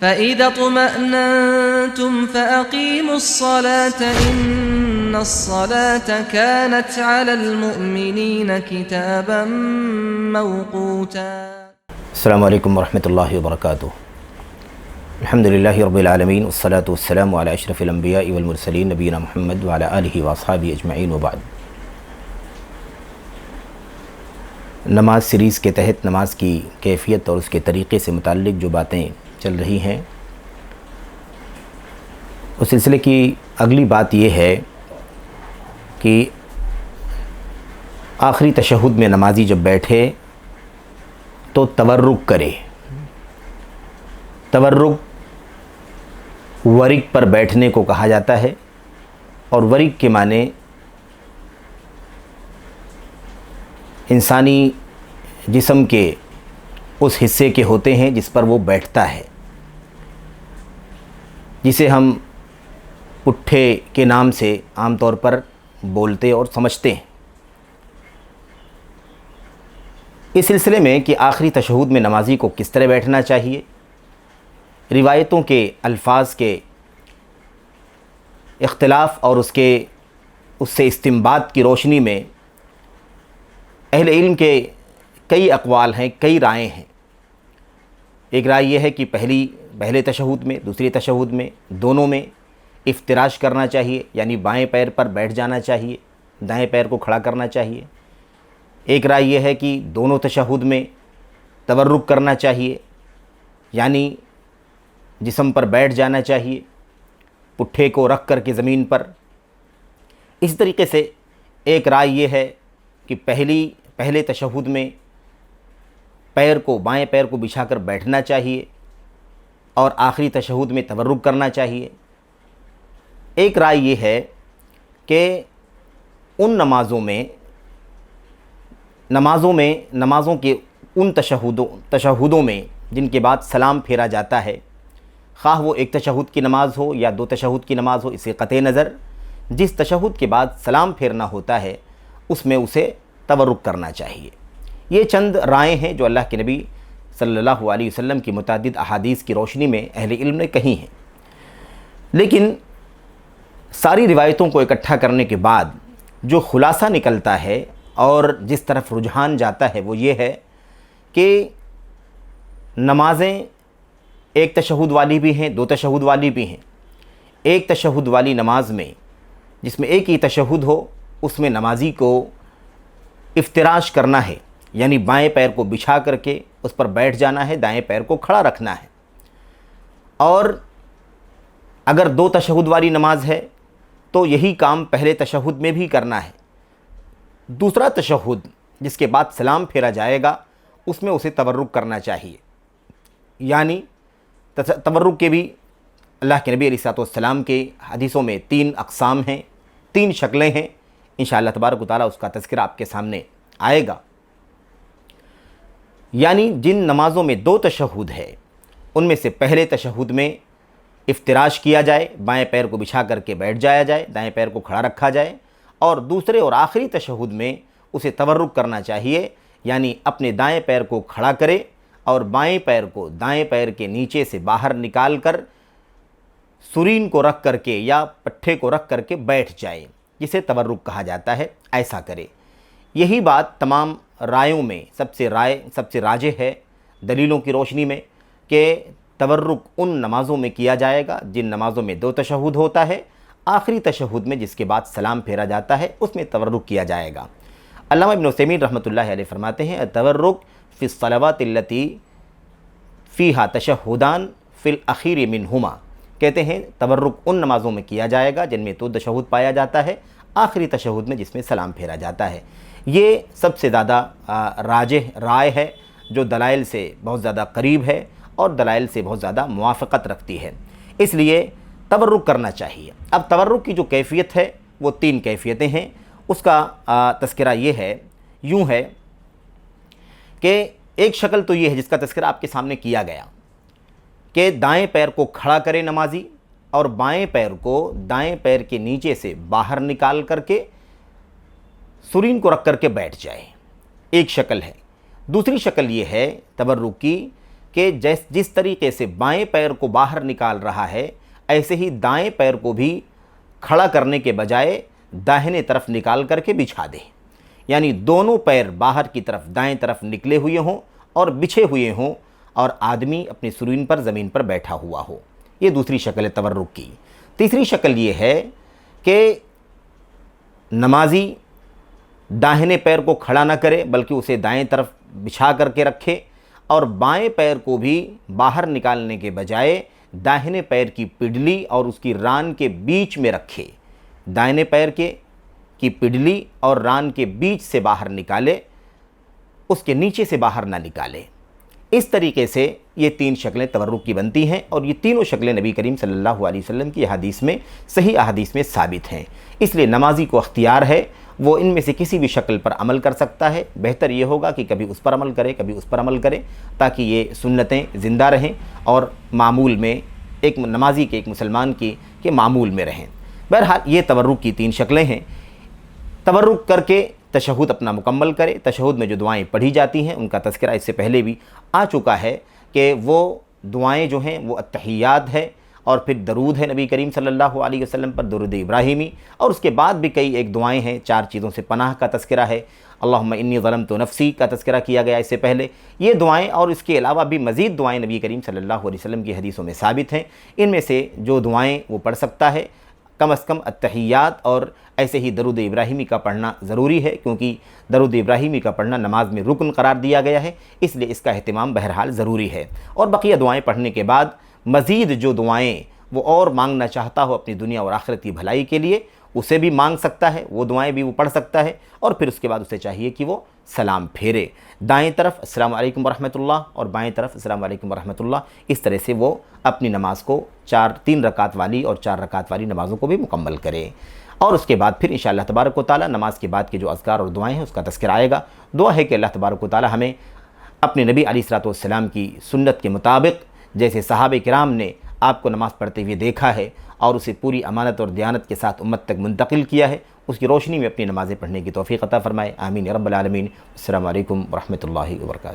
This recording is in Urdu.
فَإِذَا اطْمَأْنَنْتُمْ فَأَقِيمُوا الصَّلَاةَ إِنَّ الصَّلَاةَ كَانَتْ عَلَى الْمُؤْمِنِينَ كِتَابًا مَوْقُوتًا۔ السلام علیکم ورحمۃ اللہ وبرکاتہ۔ الحمد للہ رب العالمین والصلاة والسلام علی اشرف الانبیاء والمرسلین نبینا محمد وعلی آلہ واصحابہ اجمعین وبعد۔ نماز سیریز کے تحت نماز کی کیفیت اور اس کے طریقے سے متعلق جو باتیں چل رہی ہیں، اس سلسلے کی اگلی بات یہ ہے کہ آخری تشہد میں نمازی جب بیٹھے تو تورک کرے۔ تورک ورک پر بیٹھنے کو کہا جاتا ہے، اور ورک کے معنی انسانی جسم کے اس حصے کے ہوتے ہیں جس پر وہ بیٹھتا ہے، جسے ہم پٹھے کے نام سے عام طور پر بولتے اور سمجھتے ہیں۔ اس سلسلے میں کہ آخری تشہد میں نمازی کو کس طرح بیٹھنا چاہیے، روایتوں کے الفاظ کے اختلاف اور اس سے استنباط کی روشنی میں اہل علم کے کئی اقوال ہیں، کئی رائیں ہیں۔ ایک رائے یہ ہے کہ پہلے تشہد میں، دوسری تشہد میں، دونوں میں افتراش کرنا چاہیے، یعنی بائیں پیر پر بیٹھ جانا چاہیے، دائیں پیر کو کھڑا کرنا چاہیے۔ ایک رائے یہ ہے کہ دونوں تشہد میں تورک کرنا چاہیے، یعنی جسم پر بیٹھ جانا چاہیے، پٹھے کو رکھ کر کے زمین پر۔ اس طریقے سے ایک رائے یہ ہے کہ پہلے تشہد میں بائیں پیر کو بچھا کر بیٹھنا چاہیے، اور آخری تشہد میں تورک کرنا چاہیے۔ ایک رائے یہ ہے کہ ان نمازوں کے ان تشہدوں میں جن کے بعد سلام پھیرا جاتا ہے، خواہ وہ ایک تشہد کی نماز ہو یا دو تشہد کی نماز ہو، اسے قطع نظر جس تشہد کے بعد سلام پھیرنا ہوتا ہے اس میں اسے تورک کرنا چاہیے۔ یہ چند رائیں ہیں جو اللہ کے نبی صلی اللہ علیہ وسلم کی متعدد احادیث کی روشنی میں اہل علم نے کہی ہیں، لیکن ساری روایتوں کو اکٹھا کرنے کے بعد جو خلاصہ نکلتا ہے اور جس طرف رجحان جاتا ہے وہ یہ ہے کہ نمازیں ایک تشہد والی بھی ہیں، دو تشہد والی بھی ہیں۔ ایک تشہد والی نماز میں، جس میں ایک ہی تشہد ہو، اس میں نمازی کو افتراش کرنا ہے، یعنی بائیں پیر کو بچھا کر کے اس پر بیٹھ جانا ہے، دائیں پیر کو کھڑا رکھنا ہے۔ اور اگر دو تشہد والی نماز ہے تو یہی کام پہلے تشہد میں بھی کرنا ہے۔ دوسرا تشہد جس کے بعد سلام پھیرا جائے گا اس میں اسے تورک کرنا چاہیے، یعنی تورک کے بھی اللہ کے نبی علیہ السلام کے حدیثوں میں 3 اقسام ہیں، 3 شکلیں ہیں۔ انشاءاللہ تبارک و تعالیٰ اس کا تذکرہ آپ کے سامنے آئے گا۔ یعنی جن نمازوں میں 2 تشہد ہے ان میں سے پہلے تشہد میں افتراش کیا جائے، بائیں پیر کو بچھا کر کے بیٹھ جایا جائے، دائیں پیر کو کھڑا رکھا جائے، اور دوسرے اور آخری تشہد میں اسے تورک کرنا چاہیے، یعنی اپنے دائیں پیر کو کھڑا کرے اور بائیں پیر کو دائیں پیر کے نیچے سے باہر نکال کر سرین کو رکھ کر کے یا پٹھے کو رکھ کر کے بیٹھ جائے، جسے تورک کہا جاتا ہے، ایسا کرے۔ یہی بات تمام رائوں میں سب سے راجح ہے دلیلوں کی روشنی میں کہ تورک ان نمازوں میں کیا جائے گا جن نمازوں میں 2 تشہد ہوتا ہے، آخری تشہد میں جس کے بعد سلام پھیرا جاتا ہے اس میں تورک کیا جائے گا۔ علامہ ابن عثیمین رحمۃ اللہ علیہ فرماتے ہیں التورک فی الصلوات التی فیہا تشہدان فی الاخیر منہما، کہتے ہیں تورک ان نمازوں میں کیا جائے گا جن میں 2 تشہد پایا جاتا ہے، آخری تشہد میں جس میں سلام پھیرا جاتا ہے۔ یہ سب سے زیادہ راجح رائے ہے جو دلائل سے بہت زیادہ قریب ہے اور دلائل سے بہت زیادہ موافقت رکھتی ہے، اس لیے تورک کرنا چاہیے۔ اب تورک کی جو کیفیت ہے وہ 3 کیفیتیں ہیں۔ اس کا تذکرہ یہ ہے، یوں ہے کہ ایک شکل تو یہ ہے جس کا تذکرہ آپ کے سامنے کیا گیا کہ دائیں پیر کو کھڑا کرے نمازی اور بائیں پیر کو دائیں پیر کے نیچے سے باہر نکال کر کے سرین کو رکھ کر کے بیٹھ جائے، ایک شکل ہے۔ دوسری شکل یہ ہے تورک کی کہ جس طریقے سے بائیں پیر کو باہر نکال رہا ہے ایسے ہی دائیں پیر کو بھی کھڑا کرنے کے بجائے داہنے طرف نکال کر کے بچھا دے، یعنی دونوں پیر باہر کی طرف دائیں طرف نکلے ہوئے ہوں اور بچھے ہوئے ہوں اور آدمی اپنی سرین پر زمین پر بیٹھا ہوا ہو۔ یہ دوسری شکل ہے تورک کی۔ تیسری شکل یہ ہے کہ نمازی داہنے پیر کو کھڑا نہ کرے بلکہ اسے دائیں طرف بچھا کر کے رکھے اور بائیں پیر کو بھی باہر نکالنے کے بجائے داہنے پیر کی پڈلی اور اس کی ران کے بیچ میں رکھے، دائنے پیر کی پڈلی اور ران کے بیچ سے باہر نکالے، اس کے نیچے سے باہر نہ نکالے۔ اس طریقے سے یہ تین شکلیں تورک کی بنتی ہیں اور یہ تینوں شکلیں نبی کریم صلی اللہ علیہ وسلم کی احادیث میں صحیح احادیث میں ثابت ہیں۔ اس لیے نمازی کو اختیار ہے وہ ان میں سے کسی بھی شکل پر عمل کر سکتا ہے۔ بہتر یہ ہوگا کہ کبھی اس پر عمل کرے کبھی اس پر عمل کرے تاکہ یہ سنتیں زندہ رہیں اور معمول میں ایک نمازی کے ایک مسلمان کی کہ معمول میں رہیں۔ بہرحال یہ تورک کی تین شکلیں ہیں۔ تورک کر کے تشہد اپنا مکمل کرے۔ تشہد میں جو دعائیں پڑھی جاتی ہیں ان کا تذکرہ اس سے پہلے بھی آ چکا ہے کہ وہ دعائیں جو ہیں وہ التحیات ہے اور پھر درود ہے نبی کریم صلی اللہ علیہ وسلم پر، درود ابراہیمی، اور اس کے بعد بھی کئی ایک دعائیں ہیں۔ 4 چیزوں سے پناہ کا تذکرہ ہے، اللہم انی ظلمت نفسی کا تذکرہ کیا گیا اس سے پہلے۔ یہ دعائیں اور اس کے علاوہ بھی مزید دعائیں نبی کریم صلی اللہ علیہ وسلم کی حدیثوں میں ثابت ہیں۔ ان میں سے جو دعائیں وہ پڑھ سکتا ہے کم از کم التحیات اور ایسے ہی درود ابراہیمی کا پڑھنا ضروری ہے، کیونکہ درود ابراہیمی کا پڑھنا نماز میں رکن قرار دیا گیا ہے، اس لیے اس کا اہتمام بہرحال ضروری ہے۔ اور بقیہ دعائیں پڑھنے کے بعد مزید جو دعائیں وہ اور مانگنا چاہتا ہو اپنی دنیا اور آخرت کی بھلائی کے لیے اسے بھی مانگ سکتا ہے، وہ دعائیں بھی وہ پڑھ سکتا ہے، اور پھر اس کے بعد اسے چاہیے کہ وہ سلام پھیرے، دائیں طرف السلام علیکم ورحمۃ اللہ اور بائیں طرف السلام علیکم ورحمۃ اللہ۔ اس طرح سے وہ اپنی نماز کو 3 رکعت والی اور 4 رکعت والی نمازوں کو بھی مکمل کرے، اور اس کے بعد پھر انشاءاللہ تبارک و تعالی نماز کے بعد کے جو اذکار اور دعائیں ہیں اس کا تذکرہ آئے گا۔ دعا ہے کہ اللہ تبارک و تعالی ہمیں اپنے نبی علیہ الصلوۃ والسلام کی سنت کے مطابق جیسے صحابہ کرام نے آپ کو نماز پڑھتے ہوئے دیکھا ہے اور اسے پوری امانت اور دیانت کے ساتھ امت تک منتقل کیا ہے، اس کی روشنی میں اپنی نمازیں پڑھنے کی توفیق عطا فرمائے۔ آمین یا رب العالمین۔ السلام علیکم ورحمۃ اللہ وبرکاتہ۔